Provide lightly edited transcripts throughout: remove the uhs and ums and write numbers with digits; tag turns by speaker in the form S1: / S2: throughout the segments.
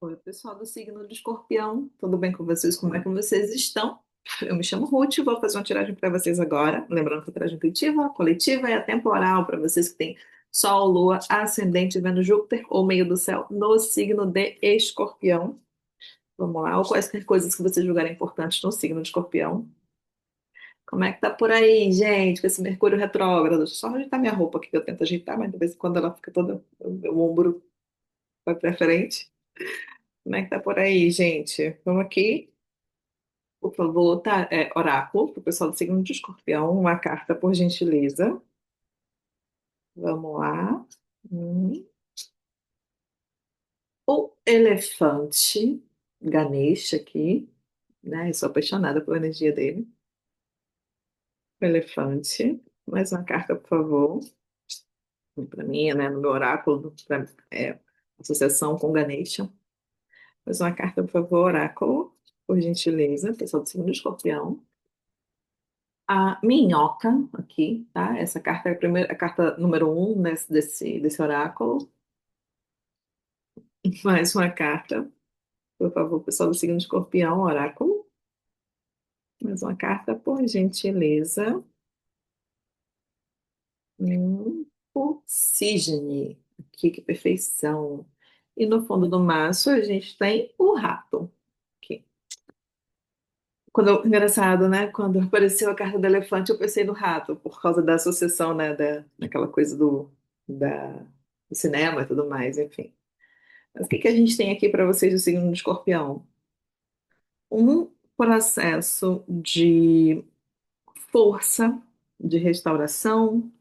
S1: Oi, pessoal do signo de Escorpião, tudo bem com vocês? Como é que vocês estão? Eu me chamo Ruth, vou fazer uma tiragem para vocês agora. Lembrando que a tiragem intuitiva, coletiva e atemporal para vocês que têm Sol, Lua, Ascendente, Vênus, Júpiter ou meio do céu no signo de Escorpião. Vamos lá, ou quaisquer coisas que vocês julgarem importantes no signo de Escorpião. Como é que tá por aí, gente, com esse Mercúrio retrógrado? Deixa eu só ajeitar minha roupa aqui, que eu tento ajeitar, mas de vez em quando ela fica toda, o ombro vai pra frente. Como é que tá por aí, gente? Vamos aqui. Por favor, tá, oráculo, para o pessoal do signo de Escorpião, uma carta, por gentileza. Vamos lá. Hum. O elefante, Ganesha aqui, né? Eu sou apaixonada pela energia dele. O elefante. Mais uma carta, por favor. Para mim, né? No meu oráculo, associação com Ganesha. Mais uma carta, por favor, oráculo, por gentileza, pessoal do signo de Escorpião. A minhoca aqui, tá? Essa carta é a primeira, a carta número um desse oráculo. Mais uma carta, por favor, pessoal do signo de Escorpião, oráculo. Mais uma carta, por gentileza. O cisne. Aqui, que perfeição. E no fundo do maço a gente tem o rato. Aqui. Engraçado, né? Quando apareceu a carta do elefante, eu pensei no rato, por causa da associação, né? Daquela coisa da, do cinema e tudo mais, enfim. Mas o que que a gente tem aqui para vocês do signo de Escorpião? Um processo de força, de restauração,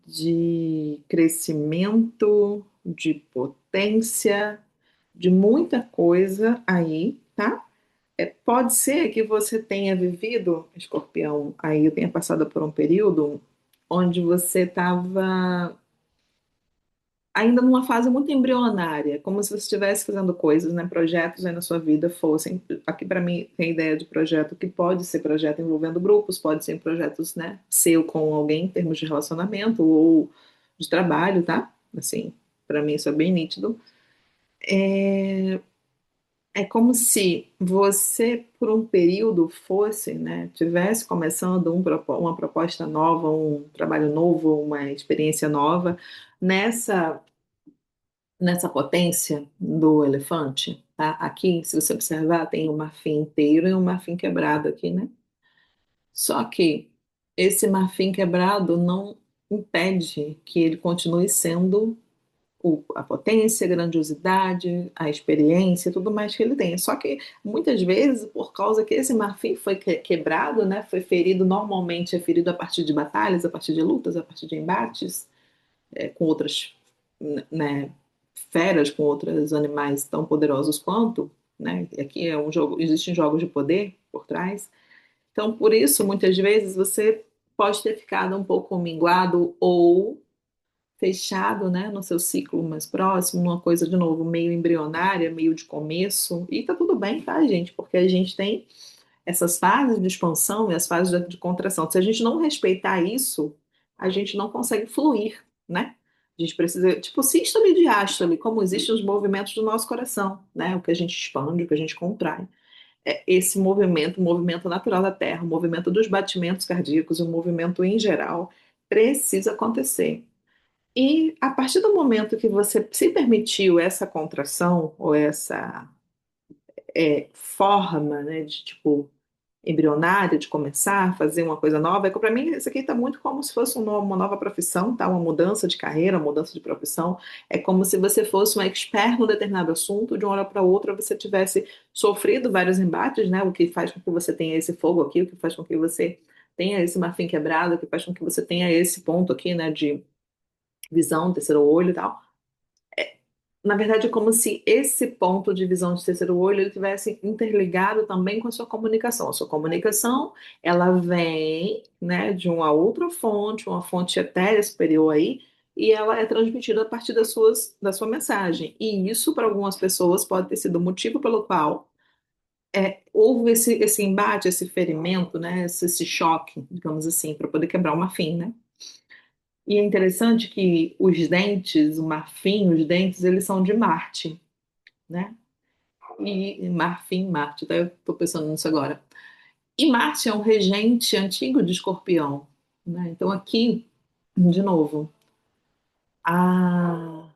S1: de crescimento, de potência, de muita coisa aí, tá? Pode ser que você tenha vivido, Escorpião, aí tenha passado por um período onde você estava ainda numa fase muito embrionária, como se você estivesse fazendo coisas, né, projetos aí na sua vida fossem, aqui para mim tem ideia de projeto que pode ser projeto envolvendo grupos, pode ser projetos, né, seu com alguém em termos de relacionamento ou de trabalho, tá? Assim, para mim isso é bem nítido. É como se você, por um período, fosse, né, tivesse começando uma proposta nova, um trabalho novo, uma experiência nova, nessa nessa potência do elefante, tá? Aqui, se você observar, tem um marfim inteiro e um marfim quebrado aqui, né? Só que esse marfim quebrado não impede que ele continue sendo a potência, a grandiosidade, a experiência, e tudo mais que ele tem. Só que muitas vezes, por causa que esse marfim foi quebrado, né, foi ferido, normalmente é ferido a partir de batalhas, a partir de lutas, a partir de embates, com outras, né, feras, com outros animais tão poderosos quanto, né? E aqui é um jogo, existem jogos de poder por trás. Então, por isso, muitas vezes você pode ter ficado um pouco minguado ou fechado, né, no seu ciclo mais próximo, numa coisa de novo meio embrionária, meio de começo. E tá tudo bem, tá, gente? Porque a gente tem essas fases de expansão e as fases de contração. Se a gente não respeitar isso, a gente não consegue fluir, né? A gente precisa, tipo, sístole e diástole, como existem os movimentos do nosso coração, né? O que a gente expande, o que a gente contrai. É esse movimento, o movimento natural da Terra, o movimento dos batimentos cardíacos, o movimento em geral, precisa acontecer. E a partir do momento que você se permitiu essa contração ou essa forma, né, de tipo embrionária, de começar a fazer uma coisa nova, é que para mim isso aqui está muito como se fosse uma nova profissão, tá? Uma mudança de carreira, uma mudança de profissão. É como se você fosse um expert num determinado assunto, de uma hora para outra você tivesse sofrido vários embates, né? O que faz com que você tenha esse fogo aqui, o que faz com que você tenha esse marfim quebrado, o que faz com que você tenha esse ponto aqui, né, de visão, terceiro olho e tal. Na verdade, é como se esse ponto de visão de terceiro olho ele tivesse interligado também com a sua comunicação. A sua comunicação, ela vem, né, de uma outra fonte, uma fonte etérea superior aí, e ela é transmitida a partir da sua mensagem. E isso, para algumas pessoas, pode ter sido o motivo pelo qual houve esse embate, esse ferimento, né, esse choque, digamos assim, para poder quebrar o marfim, né? E é interessante que os dentes, o marfim, os dentes, eles são de Marte, né? E Marfim, Marte, até eu estou pensando nisso agora. E Marte é um regente antigo de Escorpião, né? Então aqui, de novo, a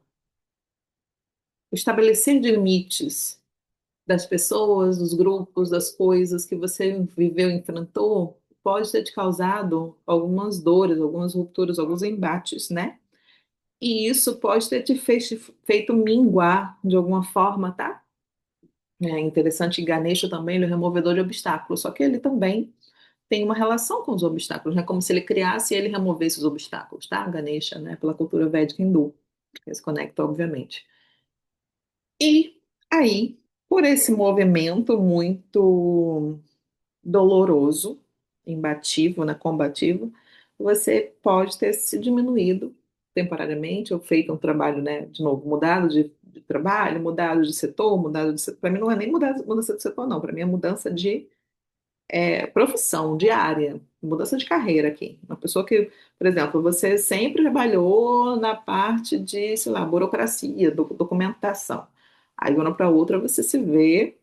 S1: o estabelecer de limites das pessoas, dos grupos, das coisas que você viveu, enfrentou, pode ter te causado algumas dores, algumas rupturas, alguns embates, né? E isso pode ter te feito minguar de alguma forma, tá? É interessante que Ganesha também ele é um removedor de obstáculos, só que ele também tem uma relação com os obstáculos, né? Como se ele criasse e ele removesse os obstáculos, tá? Ganesha, né? Pela cultura védica hindu, que se conecta, obviamente. E aí, por esse movimento muito doloroso, embativo, né? Combativo, você pode ter se diminuído temporariamente ou feito um trabalho, né? De novo, mudado de trabalho, mudado de setor, mudado de setor. Para mim não é nem mudança de setor, não. Para mim é mudança de profissão, de área, mudança de carreira aqui. Uma pessoa que, por exemplo, você sempre trabalhou na parte de, sei lá, burocracia, documentação. Aí, de uma para outra, você se vê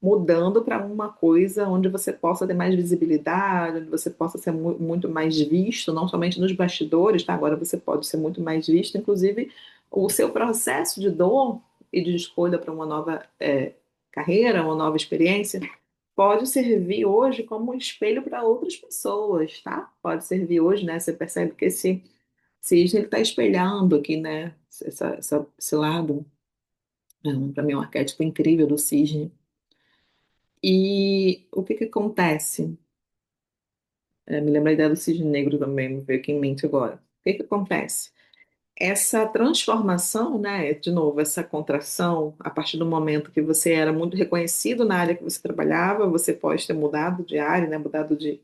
S1: mudando para uma coisa onde você possa ter mais visibilidade, onde você possa ser muito mais visto, não somente nos bastidores, tá? Agora você pode ser muito mais visto, inclusive o seu processo de dor e de escolha para uma nova carreira, uma nova experiência, pode servir hoje como um espelho para outras pessoas, tá? Pode servir hoje, né? Você percebe que esse cisne ele está espelhando aqui, né? Esse lado, para mim, é um arquétipo incrível do cisne. E o que que acontece? Me lembra a ideia do cisne negro também, me veio aqui em mente agora. O que que acontece? Essa transformação, né, de novo, essa contração, a partir do momento que você era muito reconhecido na área que você trabalhava, você pode ter mudado de área, né, mudado de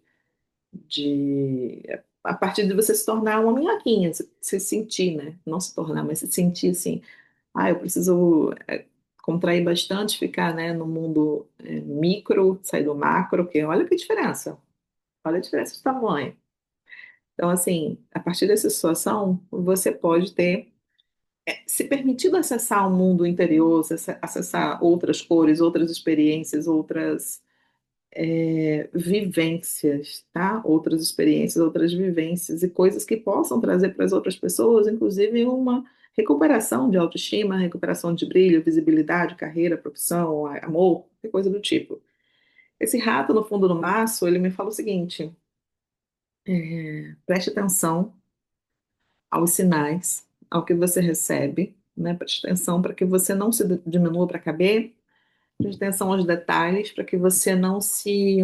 S1: a partir de você se tornar uma minhoquinha, se sentir, né, não se tornar, mas se sentir assim, eu preciso contrair bastante, ficar, né, no mundo micro, sair do macro, porque olha que diferença. Olha a diferença de tamanho. Então, assim, a partir dessa situação, você pode ter se permitido acessar o mundo interior, acessar outras cores, outras experiências, outras vivências, tá? Outras experiências, outras vivências e coisas que possam trazer para as outras pessoas, inclusive uma recuperação de autoestima, recuperação de brilho, visibilidade, carreira, profissão, amor, qualquer coisa do tipo. Esse rato no fundo do maço, ele me fala o seguinte: preste atenção aos sinais, ao que você recebe, né? Preste atenção para que você não se diminua para caber, preste atenção aos detalhes para que você não se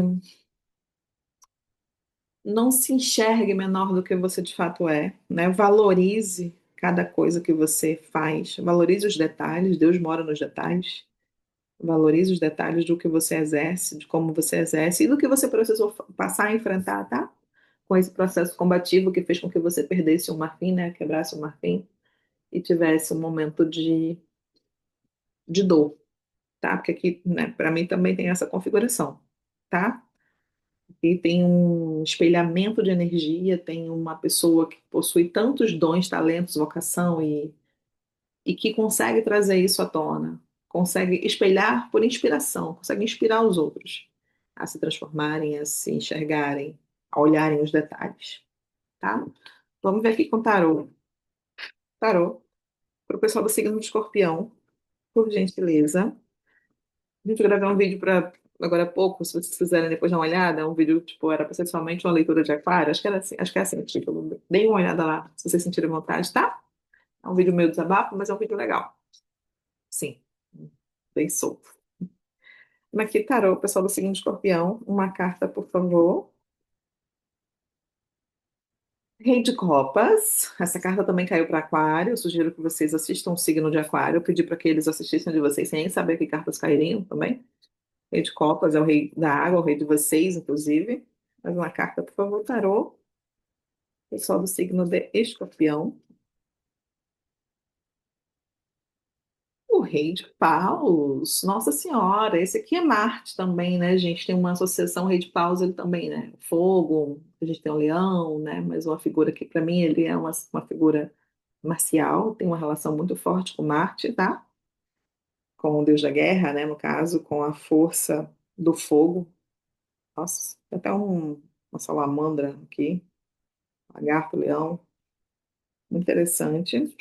S1: enxergue menor do que você de fato é, né? Valorize cada coisa que você faz, valorize os detalhes, Deus mora nos detalhes. Valorize os detalhes do que você exerce, de como você exerce e do que você precisou passar a enfrentar, tá? Com esse processo combativo que fez com que você perdesse o marfim, né? Quebrasse o marfim e tivesse um momento de dor, tá? Porque aqui, né, para mim também tem essa configuração, tá? E tem um espelhamento de energia, tem uma pessoa que possui tantos dons, talentos, vocação e que consegue trazer isso à tona, consegue espelhar por inspiração, consegue inspirar os outros a se transformarem, a se enxergarem, a olharem os detalhes, tá? Vamos ver aqui com tarô. Tarô, para o pessoal do signo de Escorpião, por gentileza. A gente gravou um vídeo para agora há pouco, se vocês quiserem depois dar uma olhada, é um vídeo, tipo, era para ser somente uma leitura de aquário, acho que era assim, acho que é assim o título. Deem uma olhada lá, se vocês sentirem vontade, tá? É um vídeo meio desabafo, mas é um vídeo legal. Sim, bem solto. Mas aqui, tarô, pessoal do signo de Escorpião, uma carta, por favor. Rei de Copas, essa carta também caiu para Aquário. Eu sugiro que vocês assistam o signo de Aquário. Eu pedi para que eles assistissem de vocês sem nem saber que cartas cairiam também. Rei de Copas é o rei da água, o rei de vocês, inclusive. Mais uma carta, por favor, tarô. Pessoal do signo de Escorpião. O rei de paus, Nossa Senhora, esse aqui é Marte também, né, gente? Tem uma associação, o rei de paus, ele também, né? Fogo, a gente tem o leão, né? Mas uma figura que, para mim, ele é uma figura marcial, tem uma relação muito forte com Marte, tá? com o deus da guerra, né? No caso, com a força do fogo. Nossa, tem até uma salamandra aqui, lagarto, leão, muito interessante.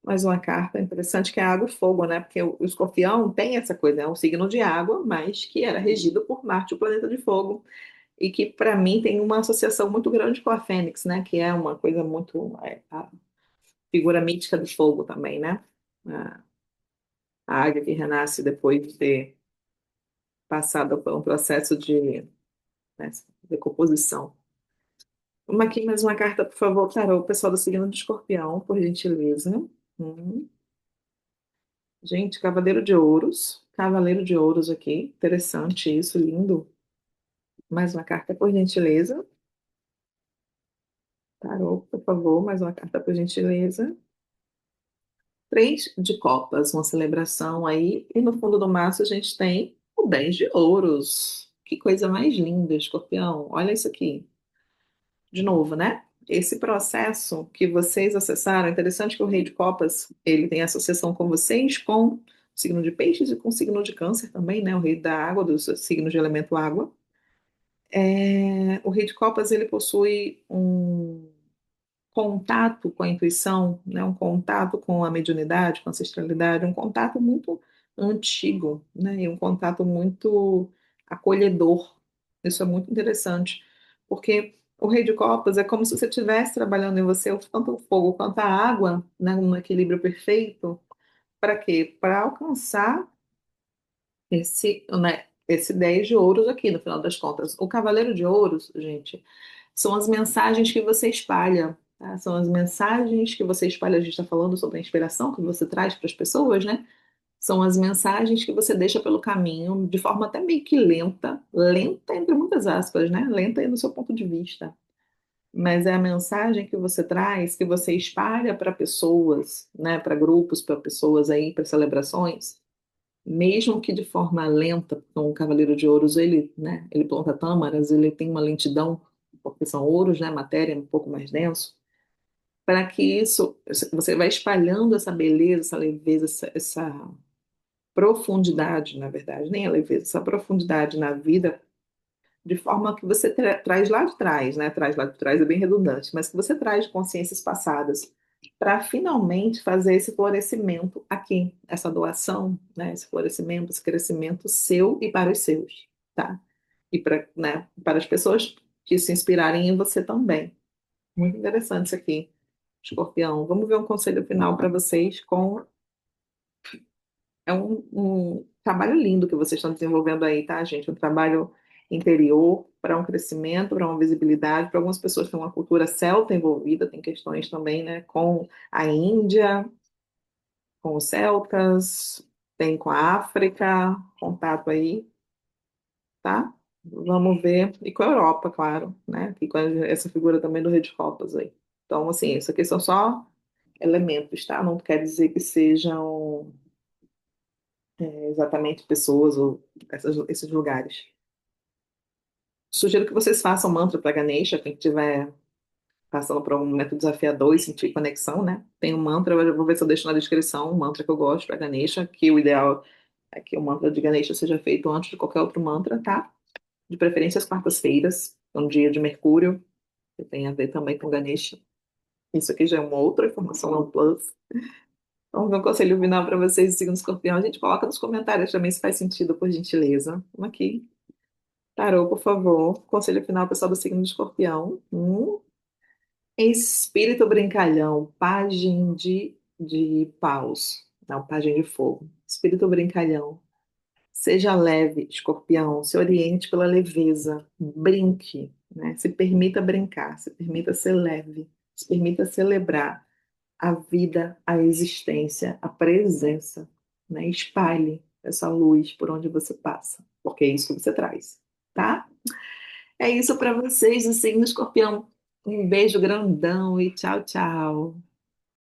S1: Mais uma carta interessante que é água e fogo, né? Porque o escorpião tem essa coisa, é um signo de água, mas que era regido por Marte, o planeta de fogo. E que, para mim, tem uma associação muito grande com a Fênix, né? Que é uma coisa muito. A figura mítica do fogo também, né? A águia que renasce depois de ter passado por um processo de, né, decomposição. Uma aqui, mais uma carta, por favor, tarô, pessoal do signo de Escorpião, por gentileza. Hum. Gente, Cavaleiro de Ouros. Cavaleiro de Ouros aqui. Interessante isso, lindo. Mais uma carta, por gentileza. Tarô, por favor, mais uma carta, por gentileza. Três de copas, uma celebração aí. E no fundo do maço a gente tem o 10 de ouros. Que coisa mais linda, Escorpião. Olha isso aqui. De novo, né? Esse processo que vocês acessaram, é interessante que o Rei de Copas, ele tem associação com vocês, com o signo de Peixes e com o signo de Câncer também, né? O Rei da Água, do signo de elemento água. O Rei de Copas, ele possui um contato com a intuição, né? Um contato com a mediunidade, com a ancestralidade, um contato muito antigo, né? E um contato muito acolhedor. Isso é muito interessante, porque o Rei de Copas é como se você estivesse trabalhando em você tanto o fogo quanto a água, né? Um equilíbrio perfeito. Para quê? Para alcançar esse 10 de ouros aqui, no final das contas. O Cavaleiro de Ouros, gente, são as mensagens que você espalha, tá? São as mensagens que você espalha. A gente está falando sobre a inspiração que você traz para as pessoas, né? São as mensagens que você deixa pelo caminho, de forma até meio que lenta, lenta entre muitas aspas, né? Lenta aí no seu ponto de vista. Mas é a mensagem que você traz, que você espalha para pessoas, né? Para grupos, para pessoas aí, para celebrações, mesmo que de forma lenta, porque um cavaleiro de ouros, ele, né, ele planta tâmaras, ele tem uma lentidão, porque são ouros, né, matéria um pouco mais denso, para que isso, você vai espalhando essa beleza, essa leveza, essa profundidade, na verdade, nem a leveza, essa profundidade na vida, de forma que você traz lá de trás, né, traz lá de trás é bem redundante, mas que você traz de consciências passadas, para finalmente fazer esse florescimento aqui, essa doação, né, esse florescimento, esse crescimento seu e para os seus, tá? E para, né, para as pessoas que se inspirarem em você também. Muito interessante isso aqui, Escorpião. Vamos ver um conselho final para vocês com um trabalho lindo que vocês estão desenvolvendo aí, tá, gente? Um trabalho interior para um crescimento, para uma visibilidade. Para algumas pessoas tem uma cultura celta envolvida, tem questões também, né, com a Índia, com os celtas, tem com a África, contato aí, tá? Vamos ver. E com a Europa, claro, né? E com essa figura também do Rei de Copas aí. Então, assim, isso aqui são só elementos, tá? Não quer dizer que sejam exatamente pessoas ou esses lugares. Sugiro que vocês façam mantra para Ganesha, quem estiver passando por um momento desafiador e sentir conexão, né? Tem um mantra, eu vou ver se eu deixo na descrição, um mantra que eu gosto para Ganesha, que o ideal é que o mantra de Ganesha seja feito antes de qualquer outro mantra, tá? De preferência às quartas-feiras, é um dia de Mercúrio, que tem a ver também com Ganesha. Isso aqui já é uma outra informação, é um plus. Então, meu conselho final para vocês, sigam o escorpião, a gente coloca nos comentários também se faz sentido, por gentileza. Vamos aqui. Tarô, por favor. Conselho final, pessoal do signo de Escorpião. Espírito brincalhão, pajem de paus. Não, pajem de fogo. Espírito brincalhão. Seja leve, Escorpião. Se oriente pela leveza. Brinque, né? Se permita brincar, se permita ser leve, se permita celebrar a vida, a existência, a presença, né? Espalhe essa luz por onde você passa, porque é isso que você traz, tá? É isso para vocês, o signo Escorpião. Um beijo grandão e tchau, tchau.